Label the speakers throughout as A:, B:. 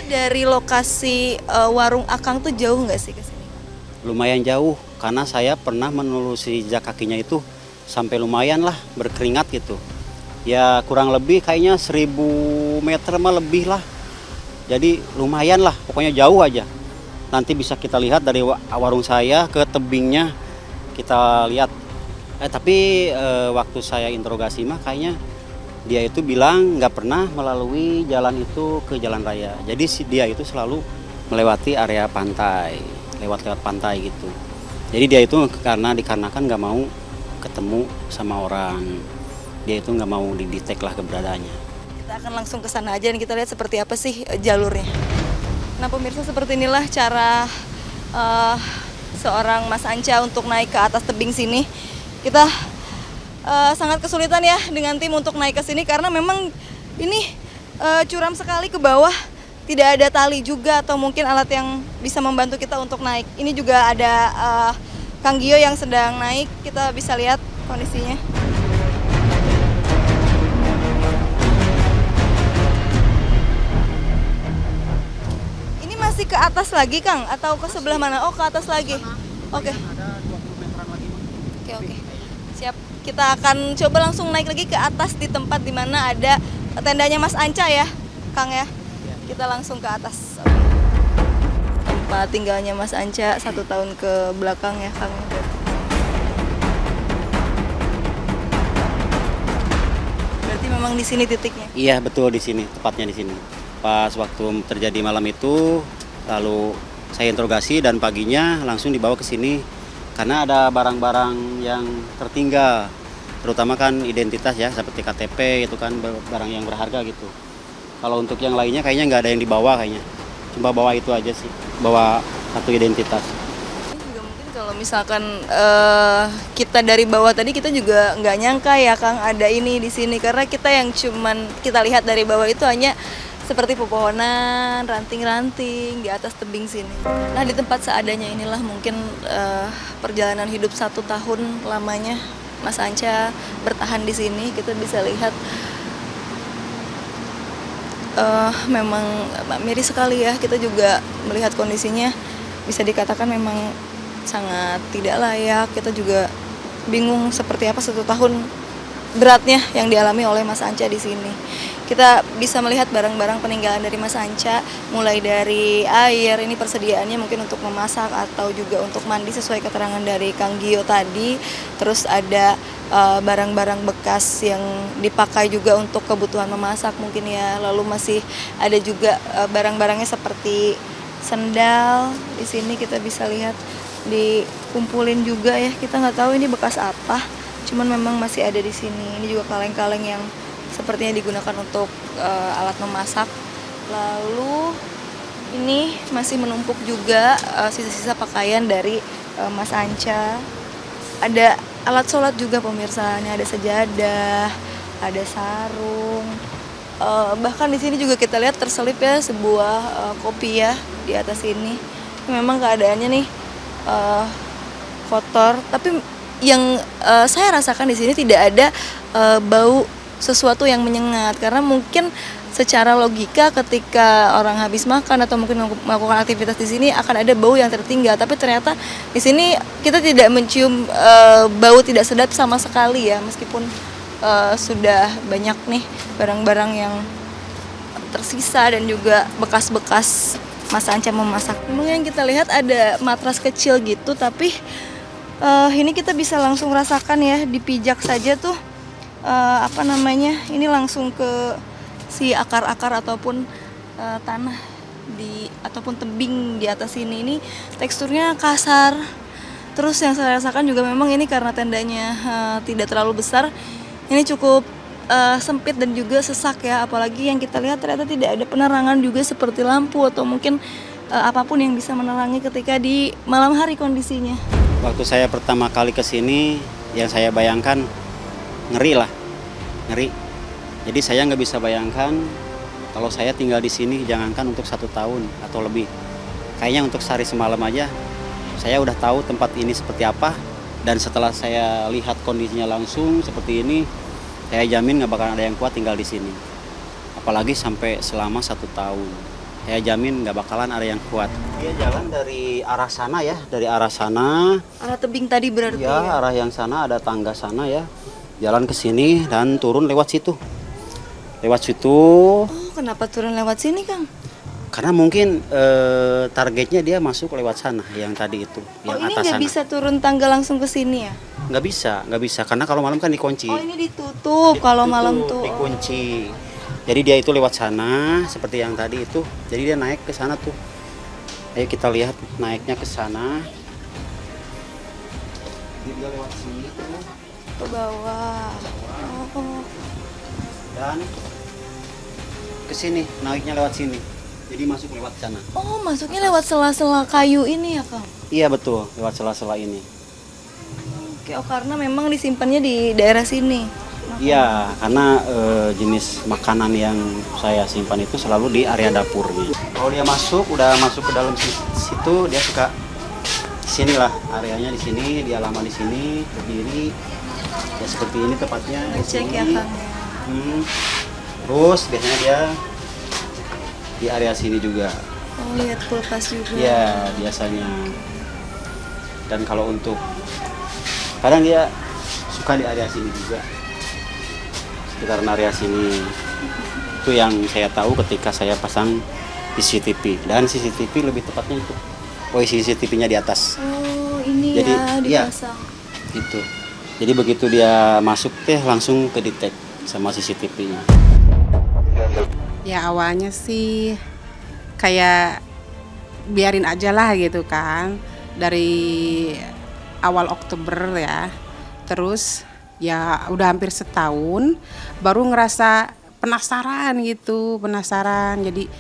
A: dari lokasi warung Akang tuh jauh nggak sih ke sini?
B: Lumayan jauh karena saya pernah menelusuri jejak kakinya itu sampai lumayan lah berkeringat gitu. Ya kurang lebih kayaknya 1000 meter mah lebih lah. Jadi lumayan lah, pokoknya jauh aja. Nanti bisa kita lihat dari warung saya ke tebingnya kita lihat. Tapi waktu saya interogasi mah kayaknya dia itu bilang nggak pernah melalui jalan itu ke jalan raya. Jadi dia itu selalu melewati area pantai, lewat-lewat pantai gitu. Jadi dia itu dikarenakan nggak mau ketemu sama orang. Dia itu nggak mau didetek lah keberadaannya.
A: Kita akan langsung ke sana aja dan kita lihat seperti apa sih jalurnya. Nah pemirsa, seperti inilah cara seorang Mas Anca untuk naik ke atas tebing sini. Kita sangat kesulitan ya dengan tim untuk naik ke sini karena memang ini curam sekali ke bawah. Tidak ada tali juga atau mungkin alat yang bisa membantu kita untuk naik. Ini juga ada Kang Gio yang sedang naik, kita bisa lihat kondisinya. Ini masih ke atas lagi Kang atau ke sebelah mana? Oh ke atas lagi. Oke.
B: Ada 20 meteran lagi.
A: Oke. Siap. Kita akan coba langsung naik lagi ke atas di tempat dimana ada tendanya Mas Anca ya, Kang ya. Kita langsung ke atas. Tempat tinggalnya Mas Anca 1 tahun ke belakang ya, Kang. Berarti memang di sini titiknya.
B: Iya betul, di sini, tepatnya di sini. Pas waktu terjadi malam itu, lalu saya interogasi dan paginya langsung dibawa ke sini karena ada barang-barang yang tertinggal, terutama kan identitas ya seperti KTP itu kan barang yang berharga gitu. Kalau untuk yang lainnya kayaknya nggak ada yang dibawa kayaknya, cuma bawa itu aja sih, bawa satu identitas.
A: Ini juga mungkin kalau misalkan kita dari bawah tadi kita juga nggak nyangka ya Kang ada ini di sini karena kita yang cuman kita lihat dari bawah itu hanya seperti pepohonan, ranting-ranting di atas tebing sini. Nah di tempat seadanya inilah mungkin perjalanan hidup 1 tahun lamanya Mas Anca bertahan di sini. Kita bisa lihat memang miris sekali ya. Kita juga melihat kondisinya bisa dikatakan memang sangat tidak layak. Kita juga bingung seperti apa 1 tahun beratnya yang dialami oleh Mas Anca di sini. Kita bisa melihat barang-barang peninggalan dari Mas Anca, mulai dari air, ini persediaannya mungkin untuk memasak atau juga untuk mandi sesuai keterangan dari Kang Gio tadi. Terus ada barang-barang bekas yang dipakai juga untuk kebutuhan memasak mungkin ya. Lalu masih ada juga barang-barangnya seperti sendal. Di sini kita bisa lihat dikumpulin juga ya. Kita nggak tahu ini bekas apa. Cuman memang masih ada di sini. Ini juga kaleng-kaleng yang sepertinya digunakan untuk alat memasak. Lalu ini masih menumpuk juga sisa-sisa pakaian dari Mas Anca. Ada alat sholat juga pemirsa. Ini ada sejadah, ada sarung. Bahkan di sini juga kita lihat terselip ya sebuah kopi ya di atas ini. Memang keadaannya nih kotor, tapi yang saya rasakan di sini tidak ada bau sesuatu yang menyengat karena mungkin secara logika ketika orang habis makan atau mungkin melakukan aktivitas di sini akan ada bau yang tertinggal, tapi ternyata di sini kita tidak mencium bau tidak sedap sama sekali ya, meskipun sudah banyak nih barang-barang yang tersisa dan juga bekas-bekas Mas Anca memasak. Memang yang kita lihat ada matras kecil gitu, tapi ini kita bisa langsung rasakan ya, dipijak saja tuh ini langsung ke si akar-akar ataupun tanah ataupun tebing di atas ini teksturnya kasar. Terus yang saya rasakan juga memang ini karena tendanya tidak terlalu besar, ini cukup sempit dan juga sesak ya, apalagi yang kita lihat ternyata tidak ada penerangan juga seperti lampu atau mungkin apapun yang bisa menerangi ketika di malam hari kondisinya.
B: Waktu saya pertama kali ke sini, yang saya bayangkan ngeri. Jadi saya nggak bisa bayangkan kalau saya tinggal di sini, jangankan untuk 1 tahun atau lebih. Kayaknya untuk sehari semalam aja, saya udah tahu tempat ini seperti apa. Dan setelah saya lihat kondisinya langsung seperti ini, saya jamin nggak bakal ada yang kuat tinggal di sini. Apalagi sampai selama 1 tahun. Saya jamin nggak bakalan ada yang kuat. Dia jalan dari arah sana ya, dari arah sana.
A: Arah tebing tadi berarti
B: Ya,
A: ya?
B: arah yang sana ada tangga sana ya. Jalan ke sini dan turun lewat situ. Lewat situ
A: Oh, kenapa turun lewat sini, Kang?
B: karena mungkin targetnya dia masuk lewat sana yang tadi itu,
A: Oh,
B: yang
A: ini
B: atas
A: nggak
B: sana.
A: bisa turun tangga langsung ke sini ya?
B: Nggak bisa karena kalau malam kan dikunci.
A: Oh, ini ditutup kalau malam tuh.
B: Dikunci. Jadi dia itu lewat sana seperti yang tadi itu. Jadi dia naik ke sana tuh. Ayo kita lihat naiknya ke sana. Dia lewat sini tuh
A: Ke bawah. Oh,
B: dan ke sini, naiknya lewat sini. Jadi masuk lewat sana.
A: oh, masuknya lewat sela-sela kayu ini ya, Kang?
B: Iya betul, lewat sela-sela ini.
A: Oke, oh karena memang disimpannya di daerah sini.
B: Iya, karena jenis makanan yang saya simpan itu selalu di area dapurnya. Kalau dia masuk, udah masuk ke dalam situ, dia suka sini lah, areanya di sini, dia lama di sini, berdiri. Ya seperti ini tepatnya. Di
A: Ngecek
B: sini.
A: ya, Kang.
B: Terus biasanya dia di area sini juga.
A: Oh, lihat kulkas juga.
B: Iya, biasanya. Dan kalau untuk kadang dia suka di area sini juga. Sekitar area sini. Itu yang saya tahu ketika saya pasang CCTV. Dan CCTV lebih tepatnya itu. Posisi CCTV-nya di atas.
A: Oh, ini
B: Jadi,
A: ya
B: iya.
A: dipasang.
B: Gitu. Jadi begitu dia masuk langsung ke detect sama CCTV-nya.
C: Ya awalnya sih kayak biarin aja lah gitu kan. Dari awal Oktober ya. Terus ya udah hampir setahun baru ngerasa penasaran gitu, jadi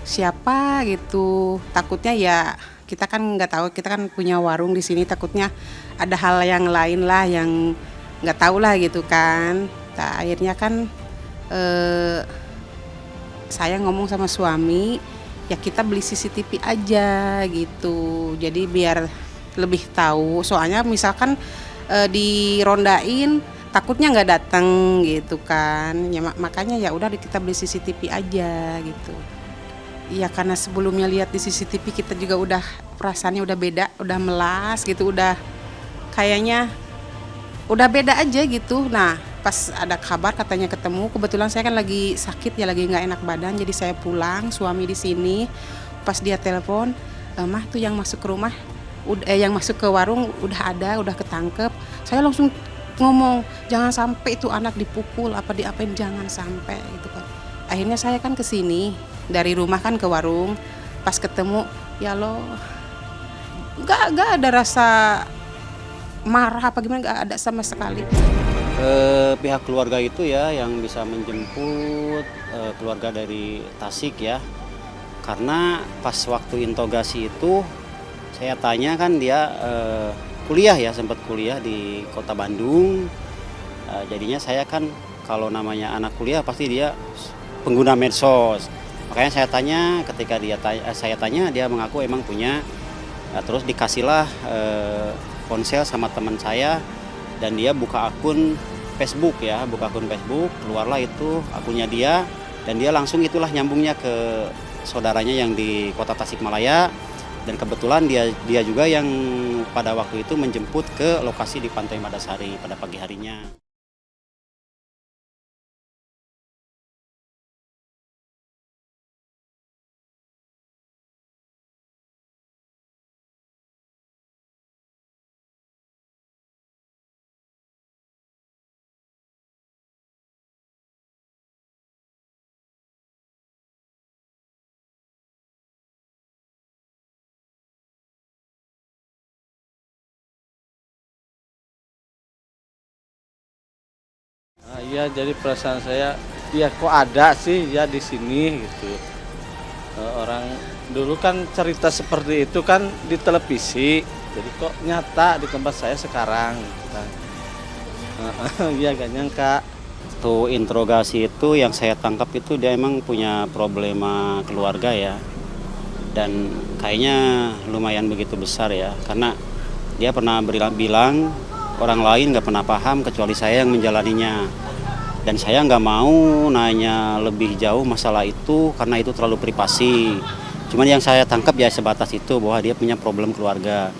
C: siapa gitu, takutnya ya kita kan nggak tahu, kita kan punya warung di sini, takutnya ada hal yang lain lah yang nggak tahu lah gitu kan. Nah, akhirnya kan saya ngomong sama suami, ya kita beli CCTV aja gitu, jadi biar lebih tahu, soalnya misalkan dirondain takutnya nggak datang gitu kan ya, makanya ya udah kita beli CCTV aja gitu. Iya karena sebelumnya lihat di CCTV kita juga udah perasaannya udah beda, udah melas gitu, udah kayaknya udah beda aja gitu. Nah pas ada kabar katanya ketemu, kebetulan saya kan lagi sakit ya, lagi nggak enak badan, jadi saya pulang, suami di sini. Pas dia telepon, mah tuh yang masuk ke rumah yang masuk ke warung udah ada, udah ketangkep. Saya langsung ngomong jangan sampai itu anak dipukul apa diapain, jangan sampai gitu kan. Akhirnya saya kan kesini dari rumah kan ke warung, pas ketemu ya lo nggak ada rasa marah apa gimana, nggak ada sama sekali.
B: Pihak keluarga itu ya yang bisa menjemput keluarga dari Tasik ya, karena pas waktu interogasi itu saya tanya kan dia kuliah ya, sempat kuliah di kota Bandung. Jadinya saya kan kalau namanya anak kuliah pasti dia pengguna medsos. Makanya saya tanya, ketika saya tanya dia mengaku emang punya. Terus dikasihlah ponsel sama teman saya dan dia buka akun Facebook ya, keluarlah itu akunnya dia dan dia langsung itulah nyambungnya ke saudaranya yang di kota Tasikmalaya. Dan kebetulan dia juga yang pada waktu itu menjemput ke lokasi di Pantai Madasari pada pagi harinya.
D: Iya, jadi perasaan saya, ya kok ada sih ya di sini gitu. Orang dulu kan cerita seperti itu kan di televisi, jadi kok nyata di tempat saya sekarang gitu kan. Iya gak nyangka.
B: Tuh interogasi itu yang saya tangkap itu dia emang punya problema keluarga ya. Dan kayaknya lumayan begitu besar ya, karena dia pernah bilang orang lain nggak pernah paham kecuali saya yang menjalaninya. Dan saya nggak mau nanya lebih jauh masalah itu karena itu terlalu privasi. Cuman yang saya tangkap ya sebatas itu bahwa dia punya problem keluarga.